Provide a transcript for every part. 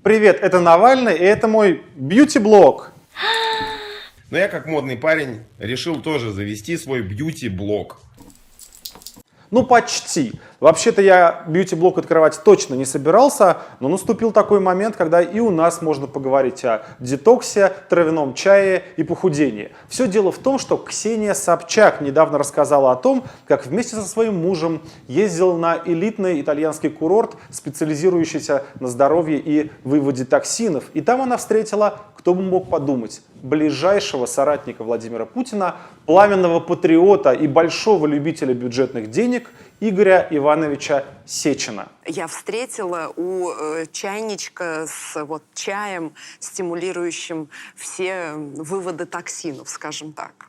Привет, это Навальный, и это мой бьюти-блог. Но я, как модный парень, решил тоже завести свой бьюти-блог. Ну, почти. Вообще-то я бьюти-блог открывать точно не собирался, но наступил такой момент, когда и у нас можно поговорить о детоксе, травяном чае и похудении. Все дело в том, что Ксения Собчак недавно рассказала о том, как вместе со своим мужем ездил на элитный итальянский курорт, специализирующийся на здоровье и выводе токсинов. И там она встретила, кто бы мог подумать, ближайшего соратника Владимира Путина, пламенного патриота и большого любителя бюджетных денег Игоря Ивановича Сечина. Я встретила у чайничка с чаем, стимулирующим все выводы токсинов, скажем так.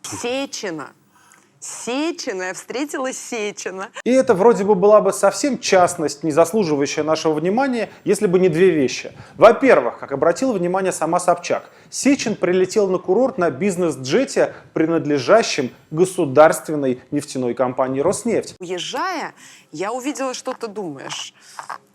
Сечина, я встретила Сечина. И это вроде бы была бы совсем частность, не заслуживающая нашего внимания, если бы не две вещи. Во-первых, как обратила внимание сама Собчак, Сечин прилетел на курорт на бизнес-джете, принадлежащем государственной нефтяной компании «Роснефть». Уезжая, я увидела, что ты думаешь.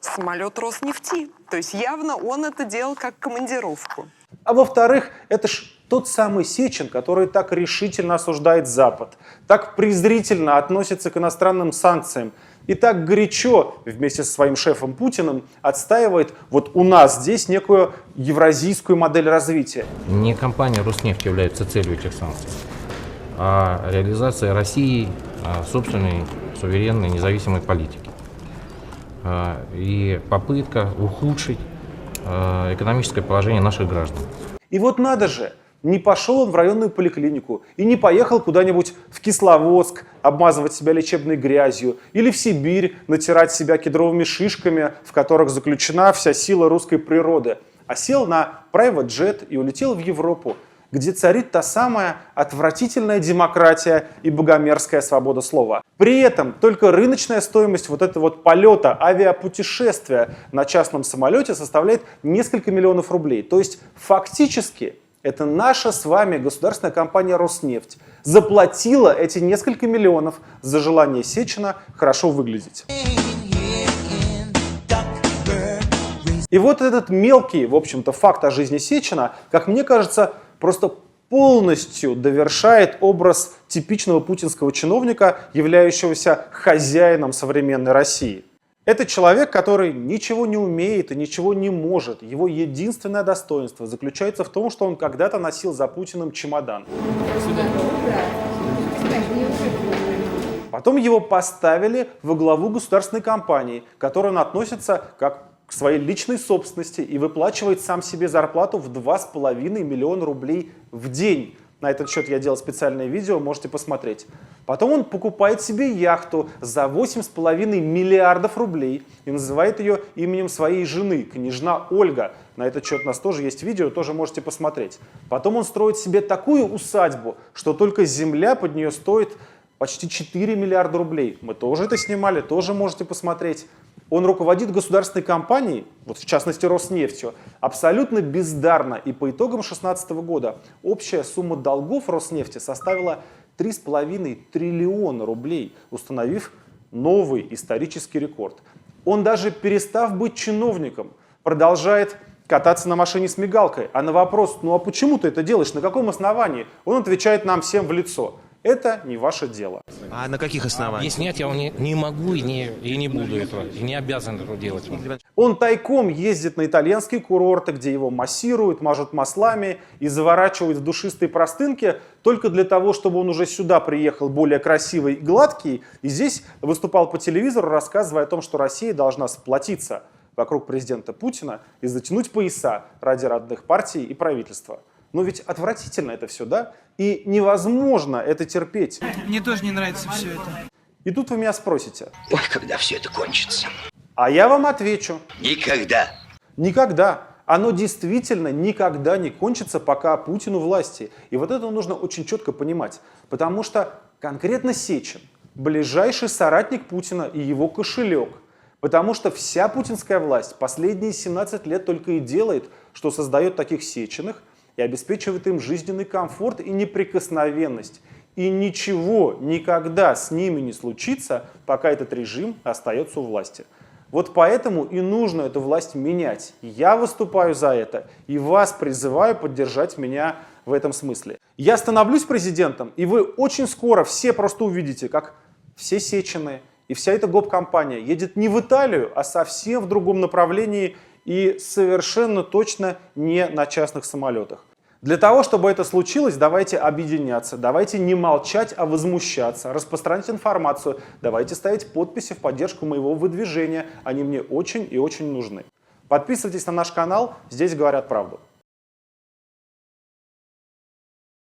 Самолет Роснефти. То есть явно он это делал как командировку. А во-вторых, это ж тот самый Сечин, который так решительно осуждает Запад, так презрительно относится к иностранным санкциям и так горячо вместе со своим шефом Путиным отстаивает вот у нас здесь некую евразийскую модель развития. Не компания «Роснефть» является целью этих санкций, а реализация России собственной суверенной независимой политики и попытка ухудшить экономическое положение наших граждан. И вот надо же, не пошел он в районную поликлинику и не поехал куда-нибудь в Кисловодск обмазывать себя лечебной грязью или в Сибирь натирать себя кедровыми шишками, в которых заключена вся сила русской природы, а сел на private jet и улетел в Европу, где царит та самая отвратительная демократия и богомерзкая свобода слова. При этом только рыночная стоимость вот этого полета, авиапутешествия на частном самолете составляет несколько миллионов рублей. То есть фактически это наша с вами государственная компания «Роснефть» заплатила эти несколько миллионов за желание Сечина хорошо выглядеть. И вот этот мелкий, в общем-то, факт о жизни Сечина, как мне кажется, просто полностью довершает образ типичного путинского чиновника, являющегося хозяином современной России. Это человек, который ничего не умеет и ничего не может. Его единственное достоинство заключается в том, что он когда-то носил за Путиным чемодан. Потом его поставили во главу государственной компании, к которой он относится как к своей личной собственности и выплачивает сам себе зарплату в 2,5 миллиона рублей в день. На этот счет я делал специальное видео, можете посмотреть. Потом он покупает себе яхту за 8,5 миллиардов рублей и называет ее именем своей жены, княжна Ольга. На этот счет у нас тоже есть видео, тоже можете посмотреть. Потом он строит себе такую усадьбу, что только земля под нее стоит почти 4 миллиарда рублей. Мы тоже это снимали, тоже можете посмотреть. Он руководит государственной компанией, вот в частности Роснефтью, абсолютно бездарно. И по итогам 2016 года общая сумма долгов Роснефти составила 3,5 триллиона рублей, установив новый исторический рекорд. Он даже, перестав быть чиновником, продолжает кататься на машине с мигалкой. А на вопрос, ну а почему ты это делаешь, на каком основании, он отвечает нам всем в лицо. Это не ваше дело. А на каких основаниях? Объяснять я не могу и не буду этого, и не обязан этого делать. Он тайком ездит на итальянские курорты, где его массируют, мажут маслами и заворачивают в душистые простынки только для того, чтобы он уже сюда приехал более красивый и гладкий, и здесь выступал по телевизору, рассказывая о том, что Россия должна сплотиться вокруг президента Путина и затянуть пояса ради родных партий и правительства. Но ведь отвратительно это все, да? И невозможно это терпеть. Мне тоже не нравится все это. И тут вы меня спросите. Ой, когда все это кончится? А я вам отвечу. Никогда. Никогда. Оно действительно никогда не кончится, пока Путин у власти. И вот это нужно очень четко понимать. Потому что конкретно Сечин, ближайший соратник Путина и его кошелек. Потому что вся путинская власть последние 17 лет только и делает, что создает таких Сечиных, и обеспечивает им жизненный комфорт и неприкосновенность. И ничего никогда с ними не случится, пока этот режим остается у власти. Вот поэтому и нужно эту власть менять. Я выступаю за это и вас призываю поддержать меня в этом смысле. Я становлюсь президентом, и вы очень скоро все просто увидите, как все Сечины и вся эта гоп-компания едет не в Италию, а совсем в другом направлении и совершенно точно не на частных самолетах. Для того, чтобы это случилось, давайте объединяться, давайте не молчать, а возмущаться, распространять информацию, давайте ставить подписи в поддержку моего выдвижения, они мне очень и очень нужны. Подписывайтесь на наш канал, здесь говорят правду.